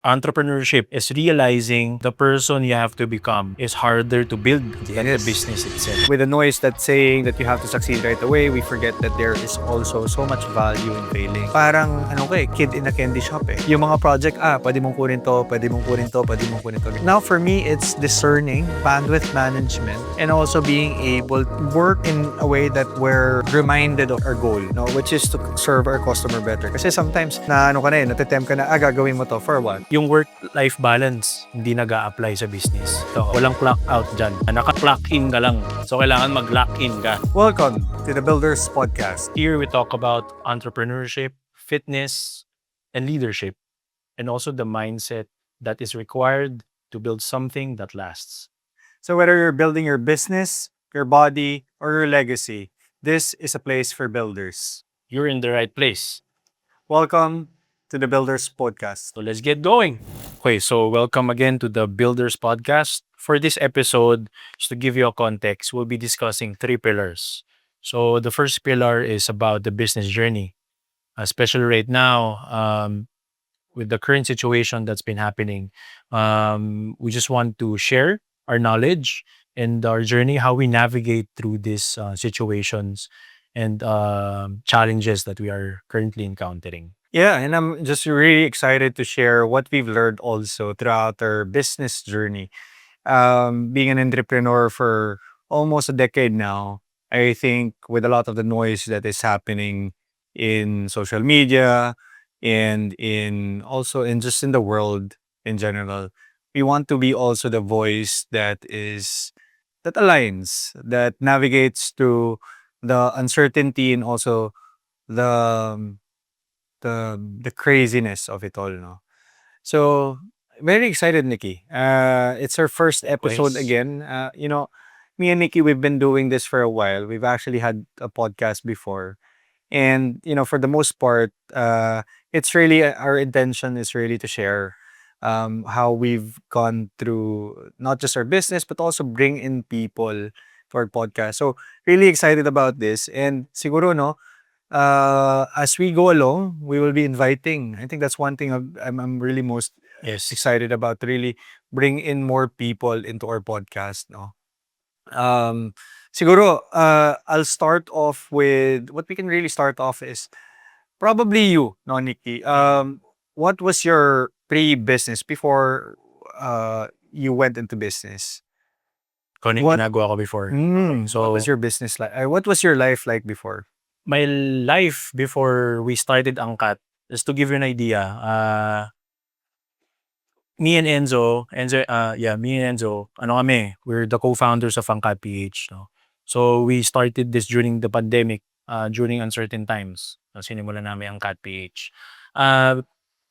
Entrepreneurship is realizing the person you have to become is harder to build than the business itself. With the noise that's saying that you have to succeed right away, we forget that there is also so much value in failing. Parang kid in a candy shop eh. Yung mga project, pwede mong kunin to, pwede mong kunin to, pwede mong kunin to. Now for me, it's discerning, bandwidth management, and also being able to work in a way that we're reminded of our goal, no? Which is to serve our customer better. Kasi sometimes natitempt ka na, gagawin mo to for what? Yung work-life balance, hindi nag-a-apply sa business. So, walang clock out dyan. Naka-clock in ka lang. So, kailangan mag-lock in ka. Welcome to the Builders Podcast. Here, we talk about entrepreneurship, fitness, and leadership, and also the mindset that is required to build something that lasts. So whether you're building your business, your body, or your legacy, this is a place for builders. You're in the right place. Welcome to the Builders Podcast. So let's get going. Okay, so welcome again to the Builders Podcast. For this episode, just to give you a context, we'll be discussing 3 pillars. So the first pillar is about the business journey, especially right now with the current situation that's been happening. We just want to share our knowledge and our journey, how we navigate through these situations and challenges that we are currently encountering. Yeah, and I'm just really excited to share what we've learned also throughout our business journey. Being an entrepreneur for almost a decade now, I think with a lot of the noise that is happening in social media and in also in just in the world in general, we want to be also the voice that aligns, that navigates through the uncertainty and also the the craziness of it all, no? So very excited, Nikki. It's our first episode Yes. again. Me and Nikki, we've been doing this for a while. We've actually had a podcast before, and for the most part, it's really our intention is really to share how we've gone through not just our business but also bring in people for our podcast. So really excited about this, and siguro no, as we go along, we will be inviting. I think that's one thing I'm really most Yes. excited about. Really bring in more people into our podcast. No, siguro I'll start off with what we can really start off is probably you, no, Nikki. What was your pre-business before you went into business? Kung ano yung What- ginagawa ko before. So what was your business like? What was your life like before? My life before we started Angkat, just to give you an idea, me and Enzo, ano kami, we're the co-founders of Angkat PH. No? So we started this during the pandemic, during uncertain times. So, sinimulan namin Angkat PH.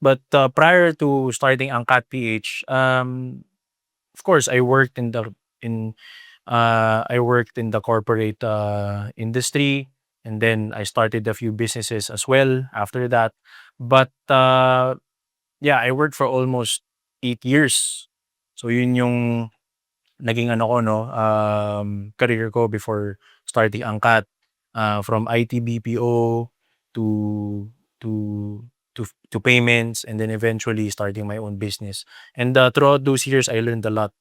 But prior to starting Angkat PH, of course, I worked in the corporate industry, and then I started a few businesses as well after that. But I worked for almost 8 years. So yun yung naging career ko before starting Angkat. From IT BPO to to to payments, and then eventually starting my own business. And throughout those years, I learned a lot.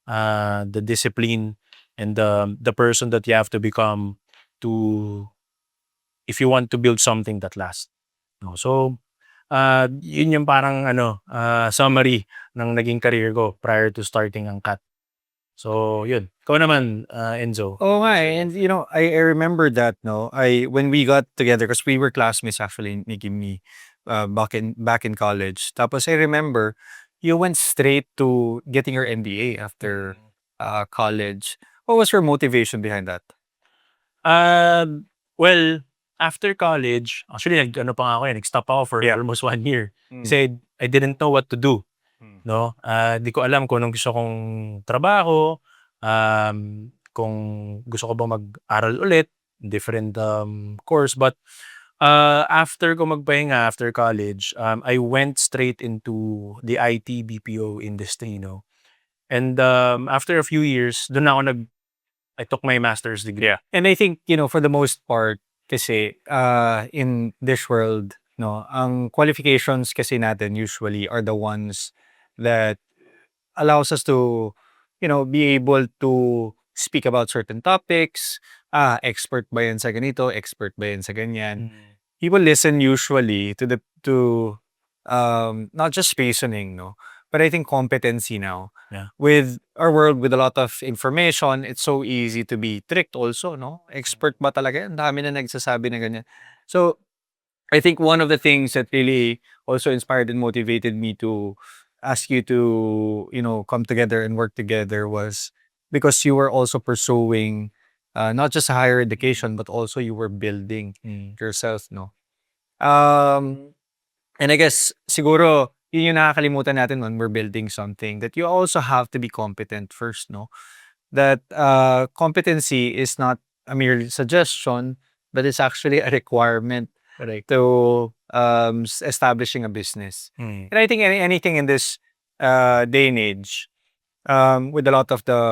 The discipline and the person that you have to become to if you want to build something that lasts. No? So, yun yung parang summary ng naging career ko prior to starting Angkat. So, yun. Ikaw naman, Enzo. Oh, nga eh. And I remember that, no. When we got together, because we were classmates actually, Nikki and me, back in college. Tapos I remember you went straight to getting your MBA after college. What was your motivation behind that? Well, after college, actually nag-stop ako for almost 1 year. Kasi I didn't know what to do. No? Di ko alam kung anong gusto kong trabaho, kung gusto ko bang mag-aral ulit, different course. But after ko magpahinga, after college, I went straight into the IT BPO industry, no? And after a few years, doon ako I took my master's degree. And I think, for the most part, kasi in this world, no? Ang qualifications kasi natin usually are the ones that allows us to, be able to speak about certain topics. Expert ba yan sa ganito? Expert ba yan sa ganyan? Mm. People listen usually to not just reasoning, no, but I think competency now. Yeah. With our world with a lot of information, it's so easy to be tricked also, no? Expert ba talaga? Ang dami na nagsasabi na ganyan. So, I think one of the things that really also inspired and motivated me to ask you to, come together and work together was because you were also pursuing not just higher education, but also you were building Mm. yourself, no? Um, and I guess siguro yun yung nakakalimutan natin when we're building something that you also have to be competent first, no? That competency is not a mere suggestion, but it's actually a requirement Correct. to establishing a business. Mm. And I think anything in this day and age, with a lot of the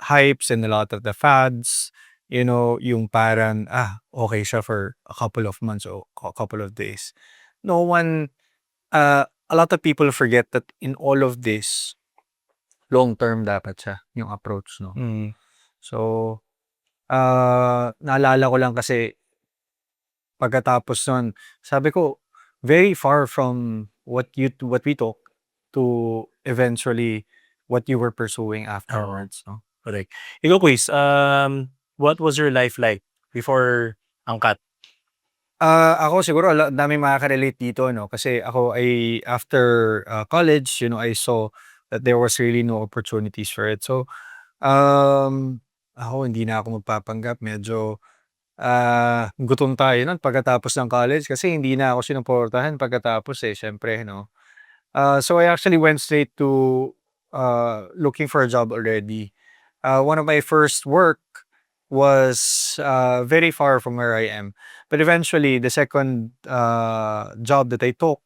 hypes and a lot of the fads, yung parang, okay siya for a couple of months or a couple of days. No one, a lot of people forget that in all of this, long term dapat siya, yung approach, no? Mm. So, naalala ko lang kasi pagkatapos nun, sabi ko, very far from what we talk to eventually what you were pursuing Oo. afterwards, no? Correct. Ikaw, Quiz, what was your life like before angkat? Ako siguro daming makaka-relate dito, no? Kasi ako ay after college, I saw that there was really no opportunities for it. So, ako hindi na ako magpapanggap. Medyo gutom tayo nun pagkatapos ng college kasi hindi na ako sinuportahan pagkatapos eh, syempre, no? So I actually went straight to looking for a job already. One of my first work was very far from where I am. But eventually, the second job that I took,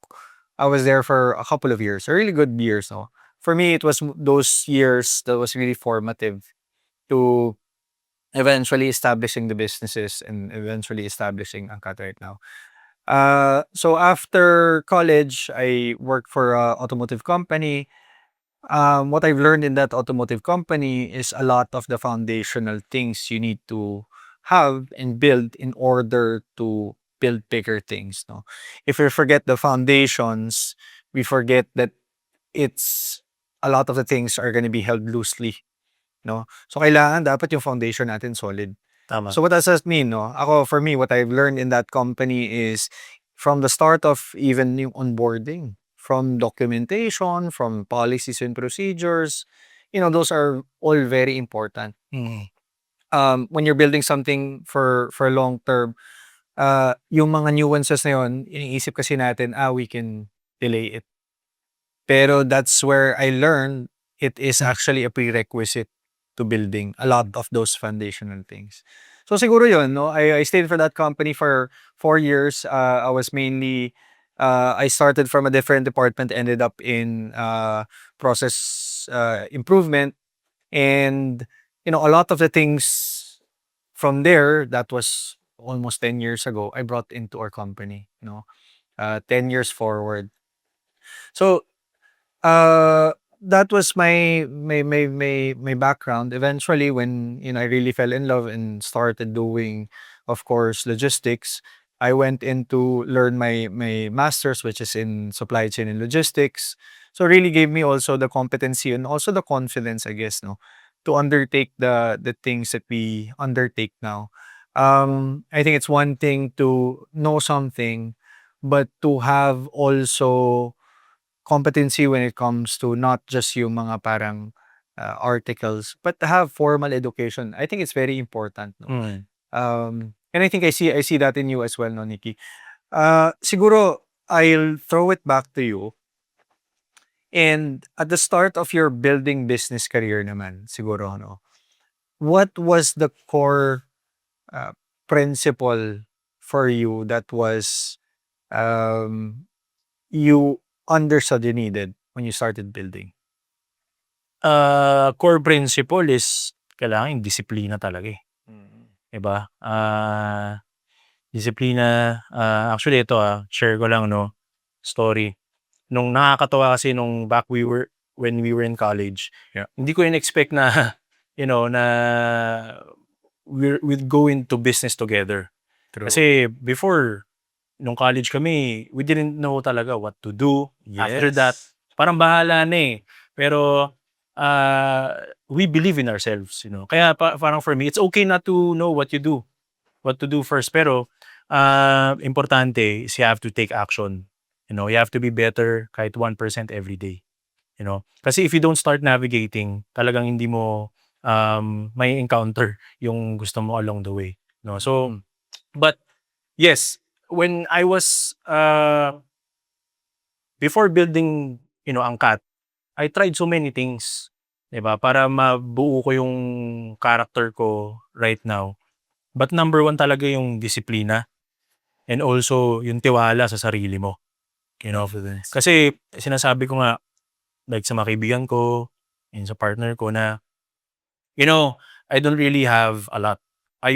I was there for a couple of years, a really good years. No? For me, it was those years that was really formative to eventually establishing the businesses and eventually establishing Angkat right now. So after college, I worked for a automotive company. What I've learned in that automotive company is a lot of the foundational things you need to have and build in order to build bigger things. No, if we forget the foundations, we forget that it's a lot of the things are going to be held loosely. No, so kailangan dapat yung foundation natin solid. Tama. So what does that mean, no? Ako, for me, what I've learned in that company is from the start of even yung onboarding, from documentation, from policies and procedures, those are all very important. Mm. When you're building something for long term, yung mga nuances na yun, iniisip kasi natin, we can delay it. Pero that's where I learned it is actually a prerequisite to building a lot of those foundational things. So siguro yun, no? I stayed for that company for 4 years. I was mainly, I started from a different department, ended up in process improvement. And, a lot of the things from there, that was almost 10 years ago, I brought into our company, 10 years forward. So uh, that was my background. Eventually, when I really fell in love and started doing, of course, logistics, I went into learn my masters, which is in supply chain and logistics. So really gave me also the competency and also the confidence, I guess, no, to undertake the things that we undertake now. I think it's one thing to know something, but to have also competency when it comes to not just yung mga parang articles, but to have formal education. I think it's very important, no? Mm. And I think I see that in you as well, no, Nikki. Siguro I'll throw it back to you. And at the start of your building business career naman, siguro, no, what was the core uh, principle for you that was um, you understood you needed when you started building? Core principle is kailangan yung disiplina talaga, eh, Mm. 'di ba? Disiplina, actually ito, share ko lang 'no, story. Nung nakakatuwa kasi nung when we were in college, Yeah. hindi ko in-expect na, na we'd go into business together. True. Kasi before, nung college kami, we didn't know talaga what to do. After that, Yes. parang bahala na eh. Pero, we believe in ourselves, Kaya parang for me, it's okay not to know what to do first. Pero, importante is you have to take action. You have to be better kahit 1% every day. Kasi if you don't start navigating, talagang hindi mo may encounter yung gusto mo along the way. No? So, but yes, when I was before building, Angkat, I tried so many things, 'di ba? Para mabuo ko yung character ko right now. But number one talaga yung disiplina and also yung tiwala sa sarili mo. Confidence. Kasi sinasabi ko nga like sa mga kaibigan ko and sa partner ko na, I don't really have a lot. I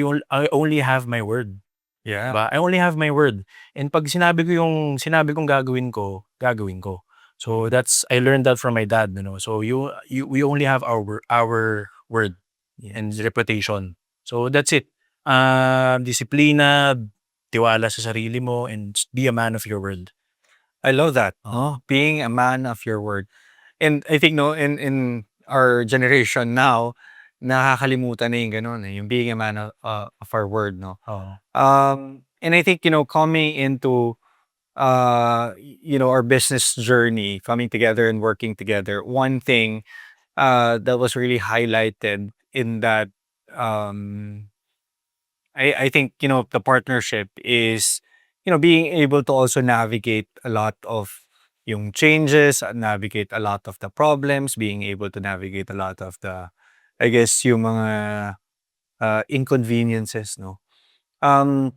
only have my word. Yeah. Ba? I only have my word. And pag sinabi kong gagawin ko, gagawin ko. So I learned that from my dad. So we only have our word and reputation. So that's it. Disiplina, tiwala sa sarili mo, and be a man of your word. I love that. Oh, being a man of your word. And I think no in our generation now, nakakalimutan na yung ganun eh, yung being a man of our word, no. Oo. And I think coming into our business journey, coming together and working together, one thing that was really highlighted in that um I think the partnership is being able to also navigate a lot of yung changes, navigate a lot of the problems, being able to navigate a lot of the I guess yung mga inconveniences, no. Um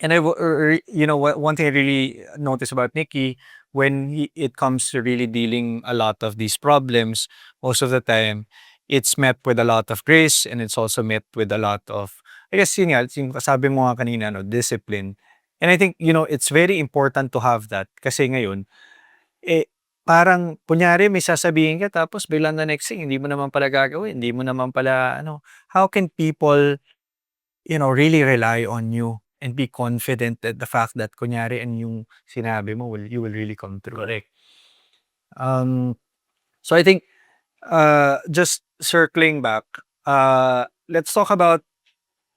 and one thing I really noticed about Nikki when it comes to really dealing a lot of these problems, most of the time it's met with a lot of grace and it's also met with a lot of, I guess yun nga, yung sabi mo nga kanina, no, discipline. And I think, it's very important to have that kasi ngayon, eh, parang kunyari may sasabihin ka tapos biglang the next thing, hindi mo naman pala gagawin, hindi mo naman pala, how can people really rely on you and be confident that the fact that kunyari and yung sinabi mo you will really come through. Correct. So I think just circling back, let's talk about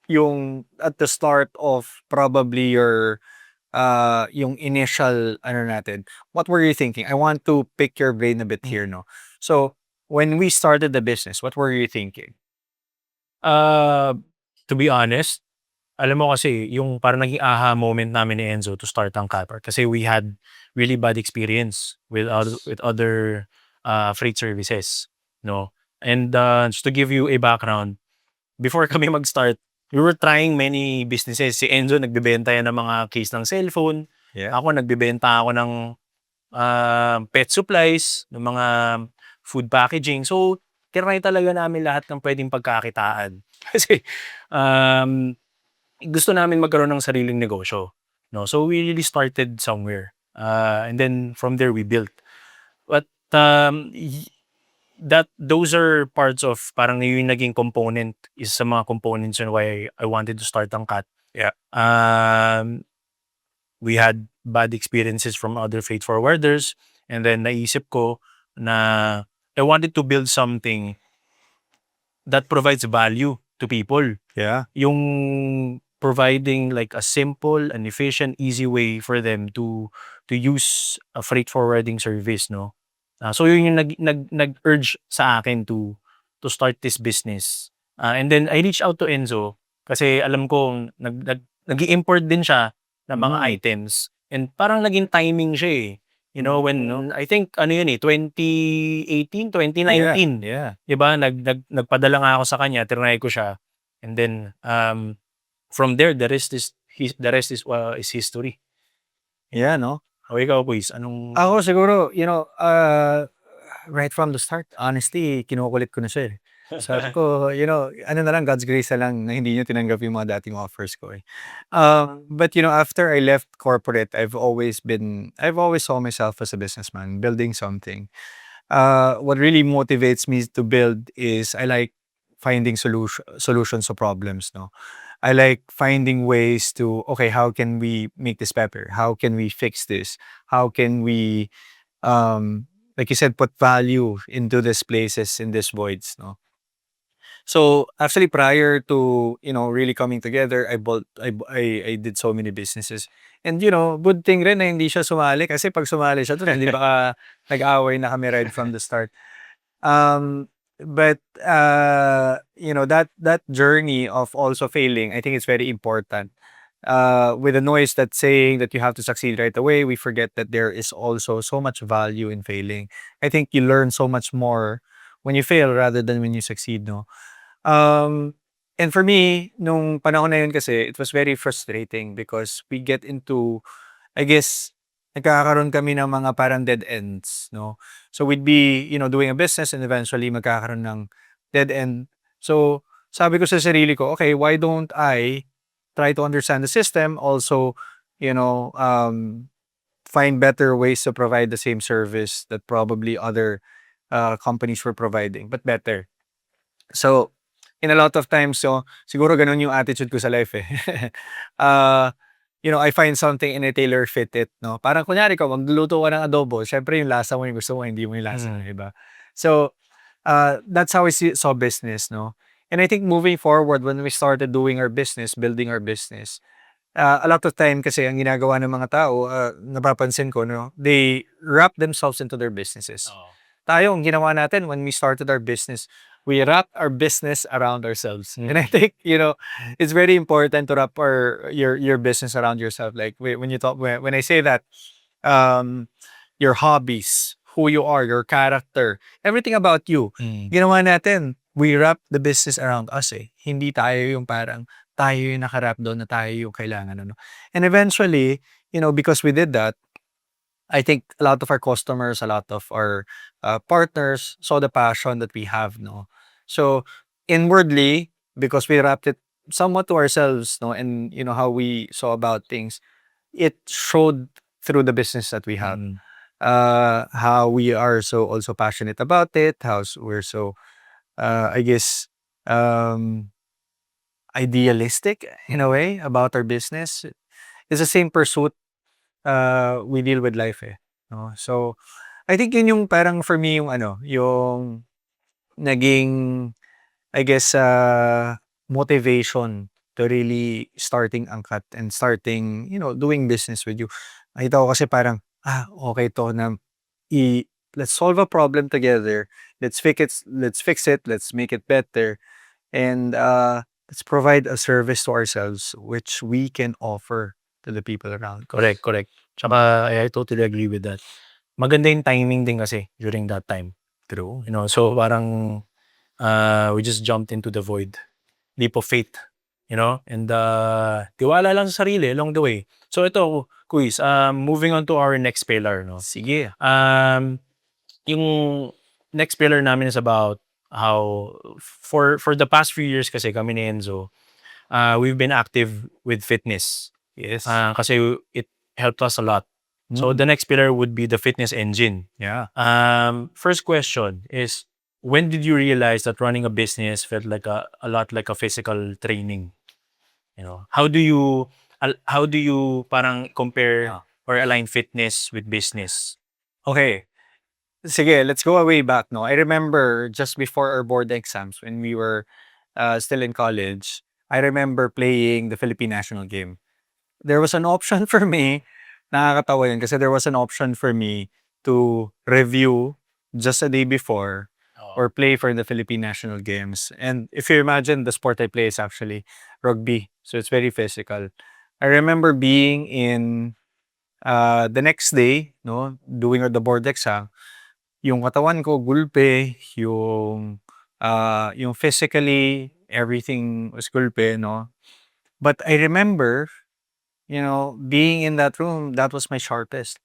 yung at the start of probably your yung initial ano natin. What were you thinking? I want to pick your brain a bit here, no. So when we started the business, what were you thinking? To be honest, alam mo kasi yung parang naging aha moment namin ni Enzo to start ang Kapar kasi we had really bad experience with other freight services, no? And just to give you a background, before kami mag-start, we were trying many businesses. Si Enzo nagbebenta yan ng mga case ng cellphone. Yeah. Ako nagbebenta ako ng pet supplies, ng mga food packaging. So, tinry talaga namin lahat ng pwedeng pagkakitaan. Kasi gusto namin magkaroon ng sariling negosyo, no? So we really started somewhere. And then from there we built. But those are parts of parang yung naging component is sa mga components and why I wanted to start ang Cat. Yeah. We had bad experiences from other freight forwarders and then naisip ko na I wanted to build something that provides value to people. Yeah. Yung providing like a simple and efficient, easy way for them to use a freight forwarding service, no? So yun yung nag-urge sa akin to start this business. And then I reached out to Enzo kasi alam ko nag-i-import din siya ng mga items and parang naging timing siya eh. When I think ano yun eh 2018, 2019. Yeah. 'Di ba? Nagpadala nga ako sa kanya, tinry ko siya. And then from there the rest is history. Yeah, no. O ikaw, boys, anong Ako siguro, right from the start, honestly, kinukulit ko na siya eh. Sabi ko, ano na lang, God's grace na lang na hindi niyo tinanggap yung mga dating offers ko eh. But after I left corporate, I've always saw myself as a businessman, building something. What really motivates me to build is I like finding solutions to problems, no? I like finding ways to, okay, how can we make this better? How can we fix this? How can we, like you said, put value into these places, in these voids, no? So actually, prior to really coming together, I did so many businesses, and good thing rin na hindi siya sumali kasi pag sumali siya doon, hindi baka nag-away na kami right from the start. But that journey of also failing, I think it's very important. With the noise that's saying that you have to succeed right away, we forget that there is also so much value in failing. I think you learn so much more when you fail rather than when you succeed, no? Um, and for me, nung panahon na yun kasi, it was very frustrating because we get into, I guess, nagkakaroon kami ng mga parang dead ends, no? So we'd be, doing a business and eventually magkakaroon ng dead end. So sabi ko sa sarili ko, okay, why don't I try to understand the system, also, you know, um, find better ways to provide the same service that probably other companies were providing, but better. So, in a lot of times, so siguro gano'n yung attitude ko sa life, eh. Ah, I find something and I tailor fit it, 'no? Parang kunyari ikaw magluluto ka ng adobo, siyempre yung lasa mo yung gusto mo, hindi mo yung lasa ng Mm. iba. So, that's how I saw business, 'no? And I think moving forward when we started doing our business, building our business, a lot of time kasi ang ginagawa ng mga tao, napapansin ko, 'no, they wrap themselves into their businesses. Oo. Tayo ang ginawa natin when we started our business, we wrap our business around ourselves. And I Mm. think, it's very important to wrap your business around yourself. Like when you talk when I say that, um your hobbies, who you are, your character, everything about you. Mm. Ginawa natin, we wrap the business around us eh. Hindi tayo yung parang tayo yung nakarap doon na tayo yung kailangan ano. And eventually, because we did that, I think a lot of our customers, a lot of our partners saw the passion that we have, no. So inwardly, because we wrapped it somewhat to ourselves, no, and how we saw about things, it showed through the business that we have. Mm. How we are so also passionate about it, we're so I guess um idealistic in a way about our business. It's the same pursuit we deal with life eh. No? So I think yun yung parang for me yung yung naging, I guess, motivation to really starting Angkat and starting, doing business with you. Nakita ko kasi parang, okay to na let's solve a problem together. Let's fix it, let's make it better. And let's provide a service to ourselves which we can offer to the people around us. Correct, correct. Tsaka I totally agree with that. Maganda yung timing din kasi during that time. True. So parang, we just jumped into the void. Leap of faith, and tiwala lang sa sarili along the way. So ito, quiz, moving on to our next pillar, no? Sige. Yung next pillar namin is about how for the past few years kasi kami ni Enzo, we've been active with fitness. Yes. Kasi it helped us a lot. So the next pillar would be the fitness engine. Yeah. First question is, when did you realize that running a business felt like a lot like a physical training? How do you parang compare Yeah. or align fitness with business? Okay. Sige, let's go way back, no? I remember just before our board exams when we were still in college, I remember playing the Philippine national game. There was an option for me, nakakatawa yun kasi there was an option for me to review just a day before Oo. or play for the Philippine national games. And if you imagine, the sport I play is actually rugby. So it's very physical. I remember being in the next day, no, doing the board exam, yung katawan ko gulpe, yung physically everything was gulpe, no. But I remember, being in that room, that was my sharpest.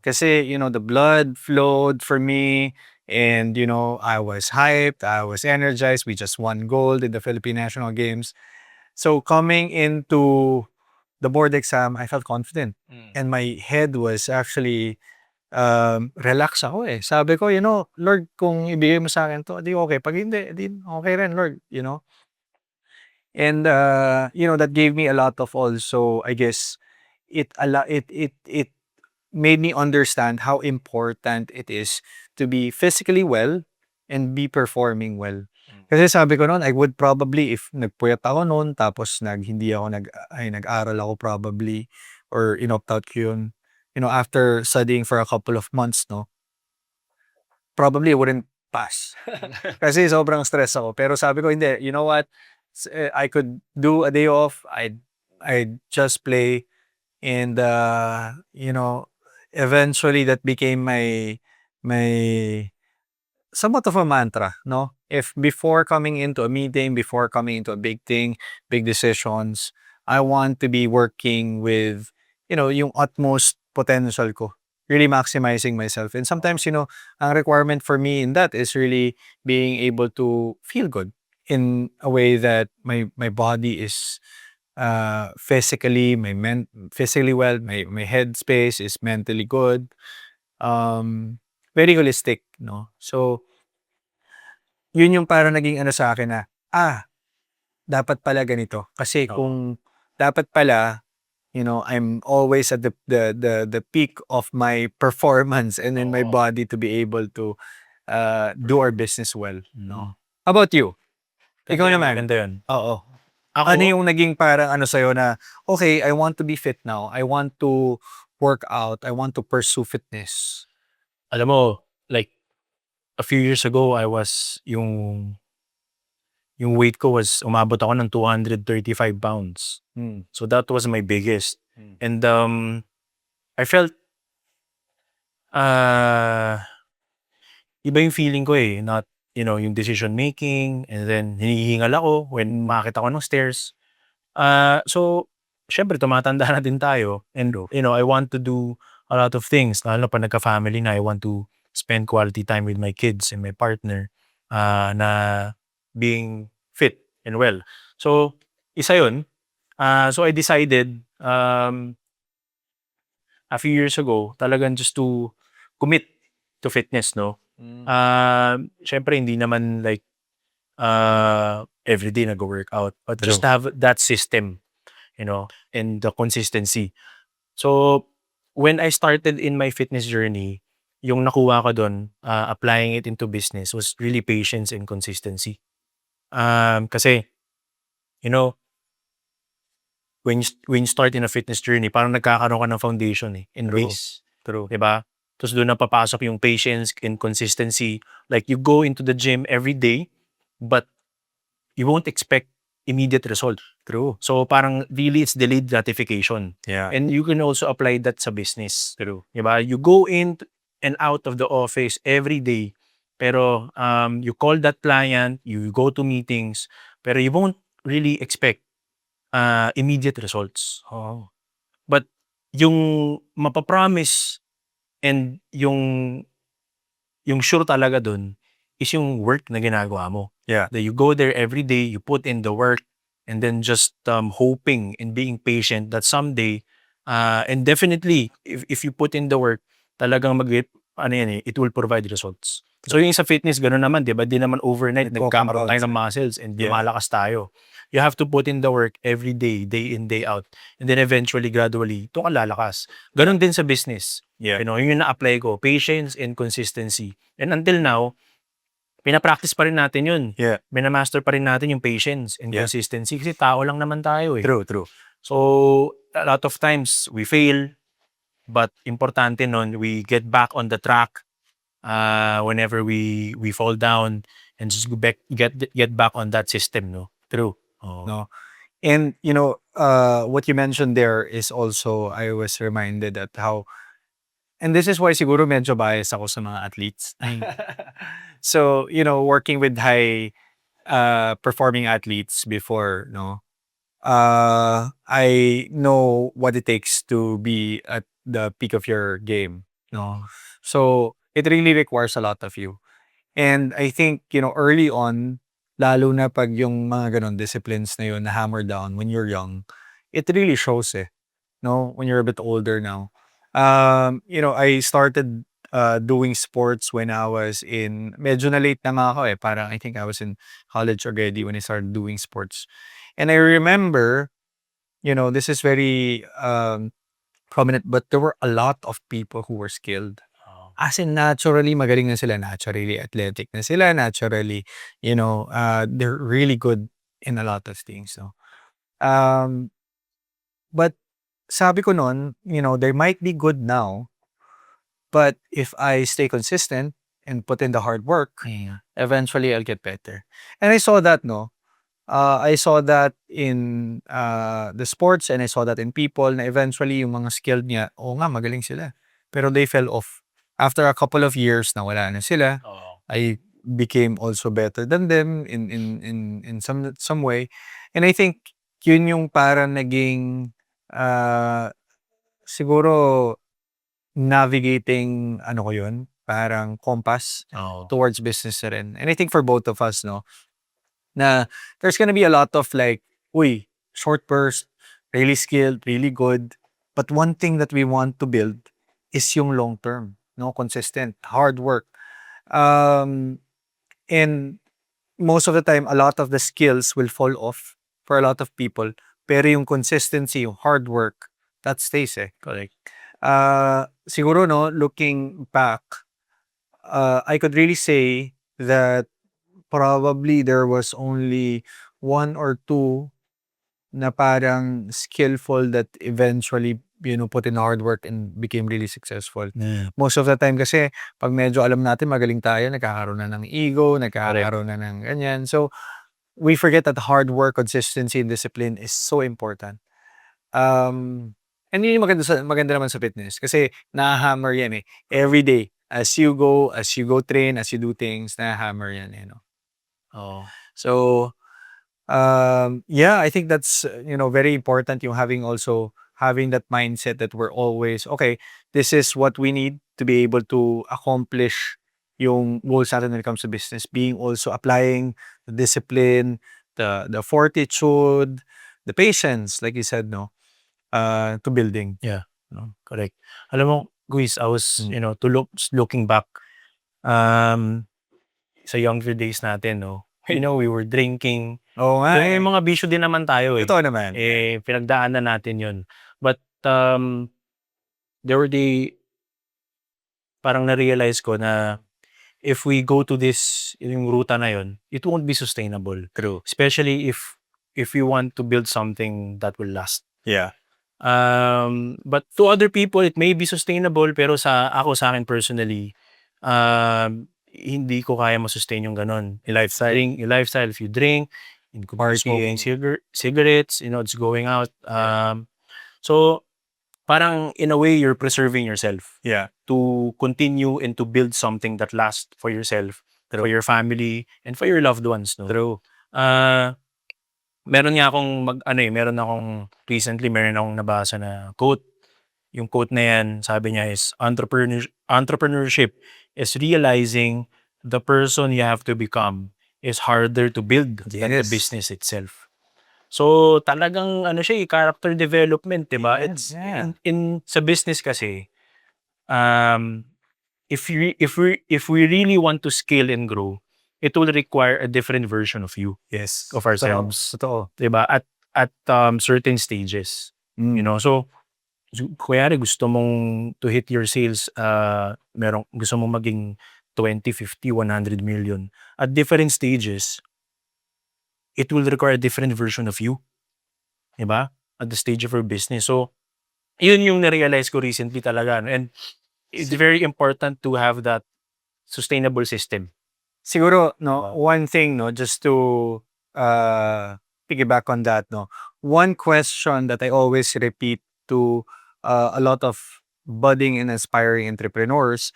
Kasi, the blood flowed for me and, I was hyped, I was energized. We just won gold in the Philippine National Games. So coming into the board exam, I felt confident. And my head was actually relax ako eh. Sabi ko, Lord, kung ibigay mo sa akin to, di okay. Pag hindi, di okay rin, Lord. And that gave me a lot of also, I guess, it made me understand how important it is to be physically well and be performing well. Kasi sabi ko noon, I would probably, if nagpuyat ako noon, tapos hindi ako nag-aral ako probably, or in-opt out ko yun, after studying for a couple of months, no, probably I wouldn't pass. Kasi sobrang stress ako. Pero sabi ko, hindi, you know what? I could do a day off. I'd just play. And, eventually that became my somewhat of a mantra, no? If before coming into a meeting, before coming into a big thing, big decisions, I want to be working with, yung utmost potential ko. Really maximizing myself. And sometimes, ang requirement for me in that is really being able to feel good in a way that my body is physically well, my headspace is mentally good. Very holistic, no? So, yun yung parang naging ano sa akin na, dapat pala ganito. Kasi kung dapat pala, I'm always at the peak of my performance and in my body to be able to do our business well, no? How about you? Ikaw naman? Maganda yun. Oo. Ako, Ano yung naging parang ano sa'yo na, okay, I want to be fit now. I want to work out. I want to pursue fitness. alam mo, like, a few years ago, yung weight ko was, umabot ako ng 235 pounds. So that was my biggest. And I felt, uh, iba yung feeling ko eh, not, yung decision making, and then hinihingal ako when makakita ko ng stairs. So, syempre, tumatanda na din tayo. And, I want to do a lot of things. Lalo na pag nagka-family na, I want to spend quality time with my kids and my partner na being fit and well. So, isa yun. So, I decided a few years ago, talagang just to commit to fitness, no? Syempre, hindi naman like everyday nag-workout, but just True. have that system, and the consistency. So, when I started in my fitness journey, yung nakuha ko dun, applying it into business was really patience and consistency. Kasi, you know, when you start in a fitness journey, parang nagkakaroon ka ng foundation and True. base. True. Diba? Tapos doon na papasok yung patience and consistency. Like, you go into the gym every day, but you won't expect immediate result. True. So, parang really it's delayed gratification. Yeah. And you can also apply that sa business. True. Diba? You go in and out of the office every day, pero you call that client, you go to meetings, pero you won't really expect immediate results. Oh. But yung mapapromise and yung sure talaga dun is yung work na ginagawa mo. Yeah. That you go there every day, you put in the work, and then just hoping and being patient that someday, and definitely, if you put in the work, talagang it will provide results. So yung sa fitness, gano'n naman, di ba? Di naman overnight, nagkakaroon tayo ng muscles and lumalakas tayo. You have to put in the work every day in, day out. And then eventually, gradually, ito ka lalakas. Ganon din sa business. Yeah. Yun yung na-apply ko. Patience and consistency. And until now, pinapractice pa rin natin yun. Yeah. Minamaster pa rin natin yung patience and Yeah. consistency kasi tao lang naman tayo eh. True. True. So, a lot of times, we fail. But importante nun, we get back on the track whenever we fall down and just go back, get back on that system, no? True. Oh. No. And what you mentioned there is also, I was reminded that how, and this is why siguro medyo bias ako sa mga athletes. So, working with high performing athletes before, no, I know what it takes to be at the peak of your game. no? So, it really requires a lot of you. And I think, early on, lalo na pag yung mga gano'n disciplines na yun na hammer down when you're young, it really shows, no, when you're a bit older now. I started doing sports when I was medyo na late na nga ako parang I think I was in college already when I started doing sports. And I remember, this is very prominent, but there were a lot of people who were skilled. Oo. As in naturally magaling na sila, naturally athletic na sila, naturally, they're really good in a lot of things, no? Um, but sabi ko nun, they might be good now, but if I stay consistent and put in the hard work, eventually I'll get better. And I saw that, no? I saw that in the sports and I saw that in people na eventually yung mga skilled niya, oo nga, magaling sila. Pero they fell off. After a couple of years, nawala na sila. Oo. I became also better than them in some way. And I think yun yung parang naging siguro navigating ano ko yun, parang compass Oo. towards business na rin. And I think for both of us, no, na there's gonna be a lot of like, uy, short burst, really skilled, really good. But one thing that we want to build is yung long term, no, consistent, hard work. Um, and most of the time, a lot of the skills will fall off for a lot of people. Pero yung consistency, yung hard work, that stays Correct. Siguro, no, looking back, I could really say that probably there was only one or two na parang skillful that eventually, put in hard work and became really successful. Most of the time kasi, pag medyo alam natin magaling tayo, nagkakaroon na ng ego, nagkakaroon na ng ganyan. So, we forget that hard work, consistency, and discipline is so important. And yun yung maganda naman sa fitness kasi na-hammer yan every day. As you go train, as you do things, na-hammer yan no? Oo. So, yeah, I think that's, very important yung having that mindset that we're always, okay, this is what we need to be able to accomplish yung goals natin when it comes to business. Being also applying the discipline, the fortitude, the patience, like you said, no, to building. Yeah. No, correct. Alam mo, Guis, I was, Mm. looking back, sa younger days natin, no? We were drinking. Oo nga Yung mga bisyo din naman tayo Totoo naman. pinagdaanan natin yun. But, there were parang na-realize ko na if we go to yung ruta na yun, it won't be sustainable. True. Especially if you want to build something that will last. Yeah. But to other people, it may be sustainable, pero sa akin personally, hindi ko kaya ma-sustain yung ganon. Lifestyle. Yung lifestyle, if you drink, smoking Partying. cigarettes, it's going out. So, parang in a way, you're preserving yourself Yeah. to continue and to build something that lasts for yourself, for your family, and for your loved ones. No? True. Meron akong recently, meron akong nabasa na quote. Yung quote na yan, sabi niya is, entrepreneurship is realizing the person you have to become is harder to build than the Yes. business itself. So, talagang character development, 'di ba? Yes, It's yeah. sa business kasi, if we really want to scale and grow, it will require a different version of you, Yes. of ourselves, Totoo. 'di ba? At certain stages, So, kunyari gusto mong to hit your sales, gusto mong maging 20, 50, 100 million. At different stages, it will require a different version of you, 'di ba? At the stage of your business. So, yun yung na-realize ko recently talaga. And it's very important to have that sustainable system. Siguro, no, Wow. one thing, no, just to piggyback on that, no, one question that I always repeat to a lot of budding and aspiring entrepreneurs,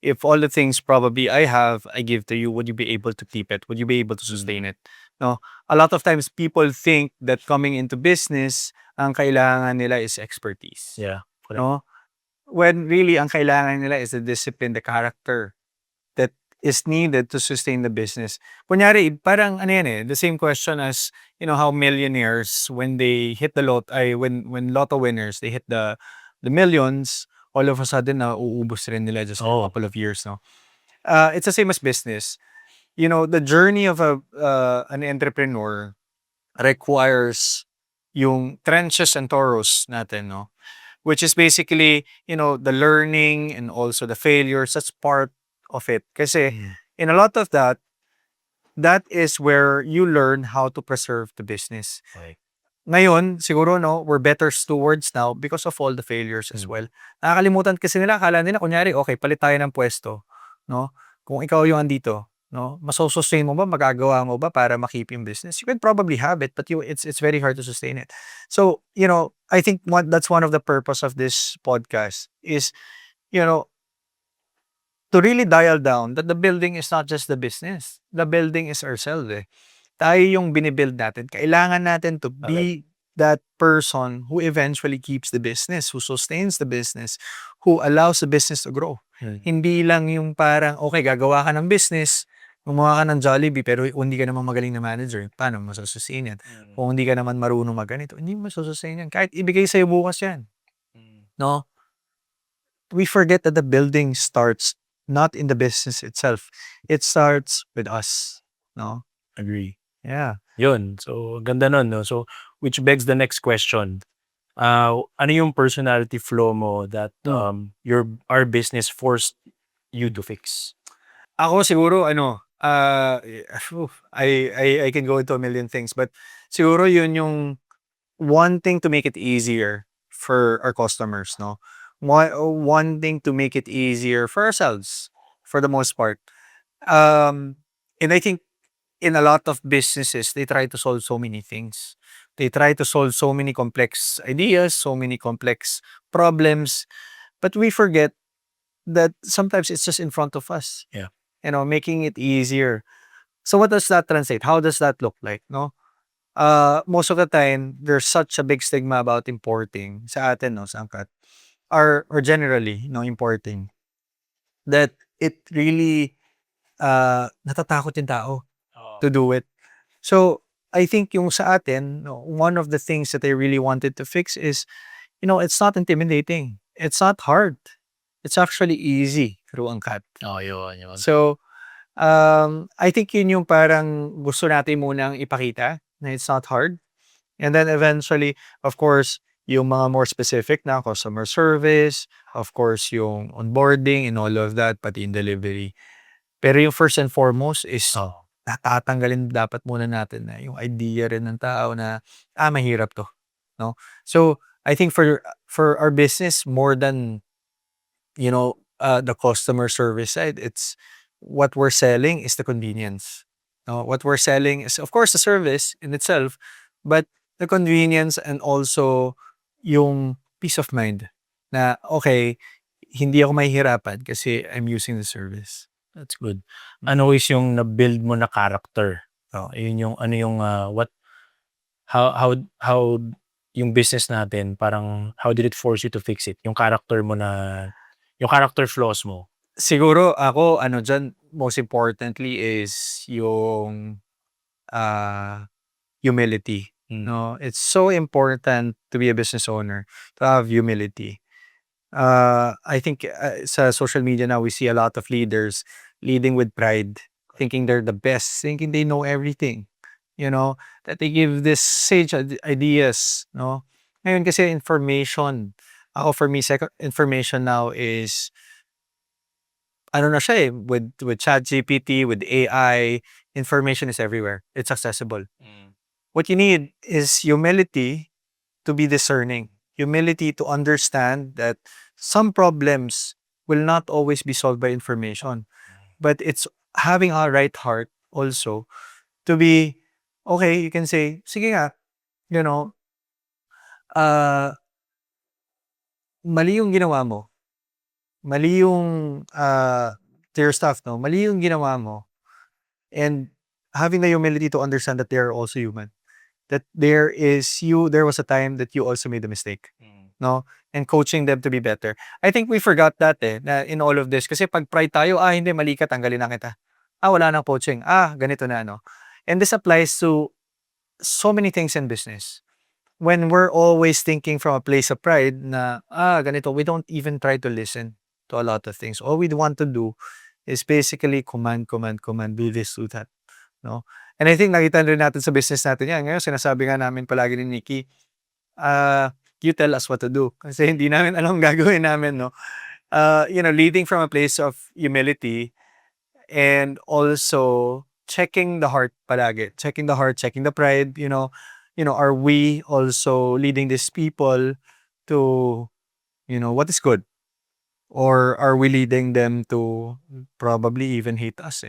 if all the things probably I have, I give to you, would you be able to keep it? Would you be able to sustain it? No, a lot of times people think that coming into business, ang kailangan nila is expertise. Yeah, correct. No, when really ang kailangan nila is the discipline, the character that is needed to sustain the business. Kunyari, parang ano yan eh, the same question as, how millionaires, when they hit the when lotto winners, they hit the millions, all of a sudden, na uubos rin nila just for a Oh, couple of years, no? It's the same as business. The journey of an entrepreneur requires yung trenches and toros natin, no? Which is basically, the learning and also the failures. That's part of it. Kasi in a lot of that is where you learn how to preserve the business. okay. Ngayon, siguro, no, we're better stewards now because of all the failures as well. Nakakalimutan kasi nila, akala nila, kunyari, okay, palit tayo ng pwesto, no? Kung ikaw yung andito, no, masustain mo ba, magagawa mo ba para makip yung business? You can probably have it, but it's very hard to sustain it. So, I think that's one of the purpose of this podcast is, you know, to really dial down that the building is not just the business. The building is ourselves, eh. Tayo yung binibuild natin. Kailangan natin to Correct. be that person who eventually keeps the business, who sustains the business, who allows the business to grow. Hindi lang yung parang, okay, gagawa ka ng business, gumawa ka ng Jollibee, pero kung hindi ka naman magaling na manager, paano mo masusustain yan? Kung hindi ka naman marunong magganito, hindi mo masusustain yan. Kahit ibigay sa'yo bukas yan. No? We forget that the building starts not in the business itself. It starts with us. No? Agree. Yeah. Yun. So, ganda nun, no? So, which begs the next question. Ano yung personality flaw mo that our business forced you to fix? Ako siguro I can go into a million things, but siguro yun yung wanting to make it easier for our customers, no? Wanting to make it easier for ourselves for the most part. And I think in a lot of businesses, they try to solve so many things. They try to solve so many complex ideas, so many complex problems, but we forget that sometimes it's just in front of us. Yeah. Making it easier. So what does that translate? How does that look like, no? Most of the time, there's such a big stigma about importing sa atin, no, sa angkat. Or generally, importing. That it really, natatakot yung tao to do it. So, I think yung sa atin, no, one of the things that I really wanted to fix is, it's not intimidating. It's not hard. It's actually easy through angkat. Oh, yun. So, I think yun yung parang gusto natin munang ipakita na it's not hard. And then eventually, of course, yung mga more specific na customer service, of course, yung onboarding and all of that, pati yung delivery. Pero yung first and foremost is tatanggalin dapat muna natin na yung idea rin ng tao na, mahirap to. No? So, I think for our business, more than, the customer service side, it's what we're selling is the convenience. No? What we're selling is, of course, the service in itself, but the convenience and also yung peace of mind na, okay, hindi ako mahihirapan kasi I'm using the service. That's good. Ano is yung na-build mo na character? Yun yung ano yung how yung business natin parang how did it force you to fix it? Yung character mo na yung character flaws mo. Siguro ako dyan, most importantly is yung humility. No, it's so important to be a business owner to have humility. I think sa social media now we see a lot of leaders leading with pride, thinking they're the best, thinking they know everything. That they give this sage ideas, no? Ngayon kasi information. Ako for me, second information now is ano na siya eh, with ChatGPT, with AI, information is everywhere. It's accessible. What you need is humility to be discerning. Humility to understand that some problems will not always be solved by information. But it's having a right heart also to be, okay, you can say, sige nga, you know, mali yung ginawa mo. Mali yung, to your staff, no? Mali yung ginawa mo. And having the humility to understand that they are also human. That there was a time that you also made a mistake. no? And coaching them to be better. I think we forgot that na in all of this. Kasi pag pride tayo, hindi, mali ka, tanggalin na kita. Wala nang coaching. Ganito na, no? And this applies to so many things in business. When we're always thinking from a place of pride na, ganito, we don't even try to listen to a lot of things. All we want to do is basically command, do this, do that. No? And I think nakita rin natin sa business natin yan. Ngayon, sinasabi nga namin palagi ni Nikki, you tell us what to do. Kasi hindi namin alam gagawin namin, no? Leading from a place of humility and also checking the heart palagi. Checking the heart, checking the pride, are we also leading these people to, what is good? Or are we leading them to probably even hate us,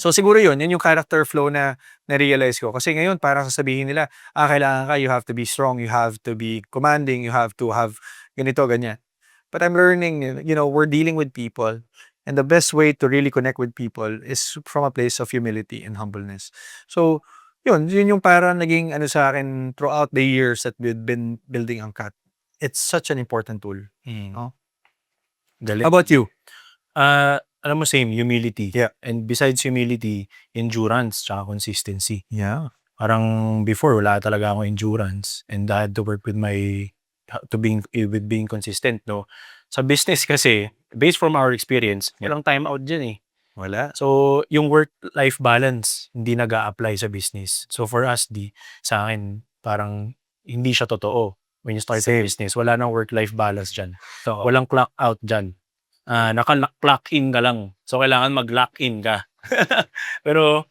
So siguro yun yung character flow na na-realize ko. Kasi ngayon parang sasabihin nila, kailangan ka, you have to be strong, you have to be commanding, you have to have ganito, ganyan. But I'm learning, we're dealing with people. And the best way to really connect with people is from a place of humility and humbleness. So, yun yung parang naging sa akin throughout the years that we've been building Angkat. It's such an important tool. No? Galing. How about you? Alam mo, same, humility. Yeah. And besides humility, endurance tsaka consistency. Yeah. Parang before, wala talaga akong endurance and I had to work with with being consistent, no? Sa business kasi, based from our experience, walang time out dyan eh. Wala. So, yung work-life balance, hindi nag-a-apply sa business. So, for us, sa akin, parang hindi siya totoo. When you start a business, wala nang work-life balance dyan. So, Walang clock out dyan. Naka-clock in ka lang. So, kailangan mag-lock in ka. Pero,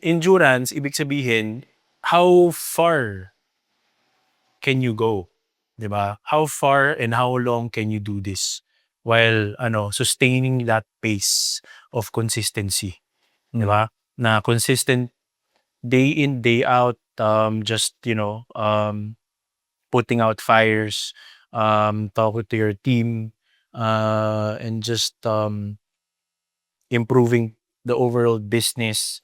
endurance, ibig sabihin, how far can you go? Diba? How far and how long can you do this while sustaining that pace of consistency? Diba? Na consistent day in, day out, just, putting out fires, talking to your team, and just improving the overall business,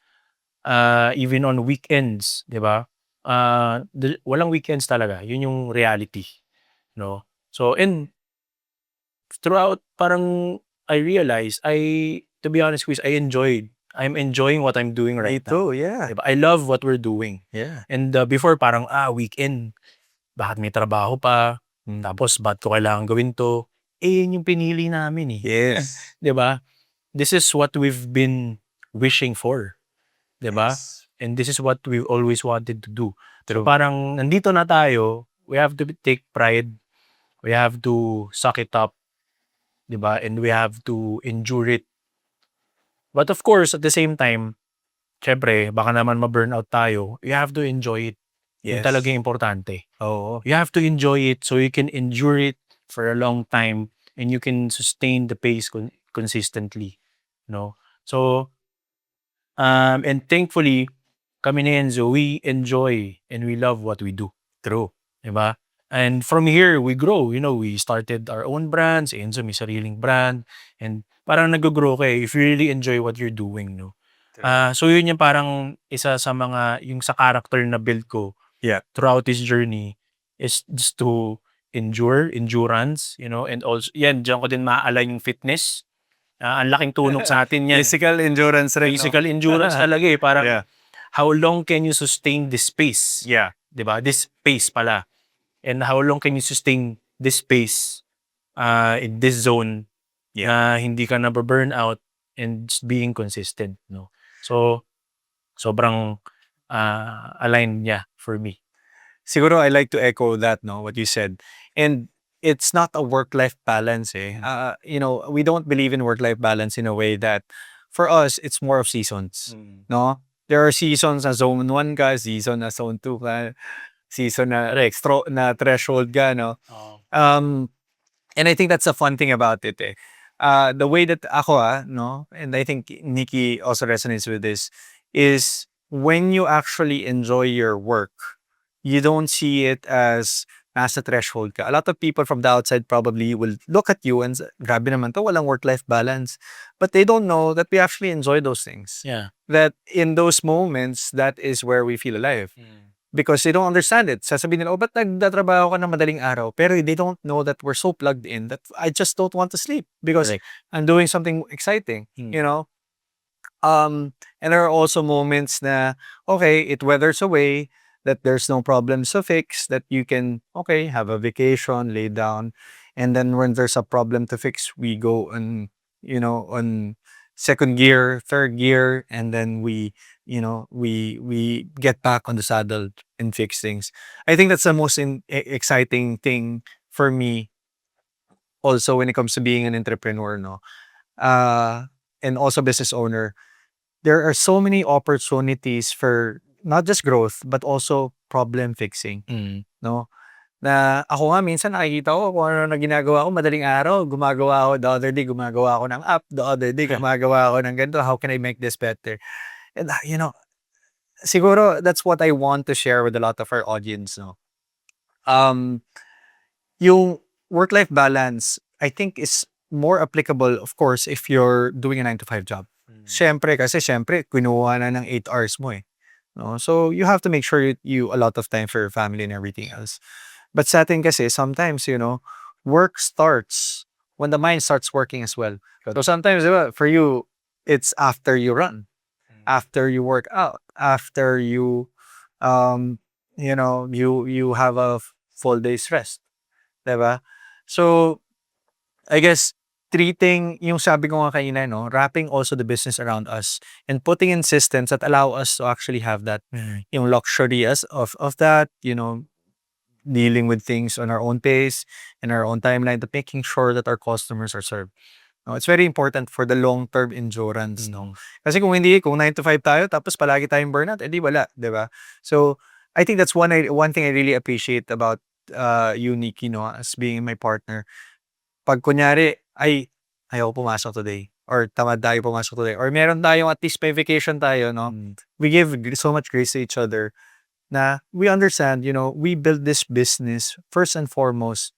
even on weekends, di ba? Walang weekends talaga. Yun yung reality, no? So, and throughout, parang I realized, to be honest, Chris, I'm enjoying what I'm doing right now. too, yeah. Diba? I love what we're doing. Yeah. And before, parang, weekend, bakit may trabaho pa? Tapos, ba't ko kailangan gawin to? Yun yung pinili namin eh. Yes. Diba? This is what we've been wishing for. Diba? Yes. And this is what we've always wanted to do. So True. parang, nandito na tayo, we have to take pride, we have to suck it up, diba? And we have to endure it. But of course, at the same time, syempre, baka naman ma-burnout tayo, you have to enjoy it. Yun Yes. talaga importante. Oo. You have to enjoy it so you can endure it for a long time and you can sustain the pace consistently. No? So, and thankfully, kami ni Enzo, we enjoy and we love what we do. True. Diba? And from here, we grow. We started our own brands. Enzo may sariling brand. And parang nag-grow ka if you really enjoy what you're doing. No? So yun yung parang isa sa mga, yung sa character na build ko throughout this journey is just to endurance, and also, yan, dyan ko din maaalign yung fitness. Ang laking tulong sa atin yan. Physical endurance rin. Physical endurance talaga eh. Parang, Yeah. how long can you sustain this pace? Yeah. Diba? This pace pala. And how long can you sustain this pace in this zone na hindi ka na-burn out and just being consistent, no? So, sobrang aligned niya for me. Siguro I like to echo that, no, what you said. And it's not a work-life balance, eh. We don't believe in work-life balance in a way that for us, it's more of seasons, no? There are seasons na zone 1 ka, season na zone 2 ka, season na na threshold ka, no? And I think that's the fun thing about it, eh. The way that ako, no, and I think Nikki also resonates with this, is when you actually enjoy your work, you don't see it as nasa threshold ka. A lot of people from the outside probably will look at you and say, grabe naman to, walang work-life balance. But they don't know that we actually enjoy those things. Yeah. That in those moments, that is where we feel alive. because they don't understand it. Sasabihin nila, "Oh, ba't nagtatrabaho ka ng madaling araw?" Pero they don't know that we're so plugged in that I just don't want to sleep because Correct. I'm doing something exciting, Mm. you know? And there are also moments na, okay, it weathers away, that there's no problems to fix, that you can, okay, have a vacation, lay down. And then when there's a problem to fix, we go on, on second gear, third gear, and then we get back on the saddle and fix things. I think that's the most exciting thing for me also when it comes to being an entrepreneur, no? Uh, and also business owner, there are so many opportunities for not just growth but also problem fixing, Mm. no? Na ako nga minsan nakikita ko kung ano na ginagawa ko madaling araw, gumagawa ako the other day, gumagawa ako ng app, the other day gumagawa ako ng ganito, how can I make this better? And siguro that's what I want to share with a lot of our audience, no? Um, yung work-life balance, I think is more applicable, of course, if you're doing a 9 to 5 job. Siyempre, kasi siyempre, kinuha na ng 8 hours mo eh. No? So, you have to make sure you a lot of time for your family and everything else. But sa atin kasi, sometimes, work starts when the mind starts working as well. So, sometimes, diba, for you, it's after you run, after you work out, after you have a full day's rest. Diba? So, I guess treating yung sabi ko nga kanina, no, wrapping also the business around us and putting in systems that allow us to actually have that, yung luxury of that, dealing with things on our own pace and our own timeline, but making sure that our customers are served. No, it's very important for the long-term endurance, no? Kasi kung 9 to 5 tayo, tapos palagi tayong burnout, edi wala, di ba? So, I think that's one thing I really appreciate about you, Nikki, no, as being my partner. Pag kunyari, ay, ayaw pumasok today, or tamad tayo pumasok today, or meron tayong at least may vacation tayo, no? We give so much grace to each other na we understand, we build this business first and foremost,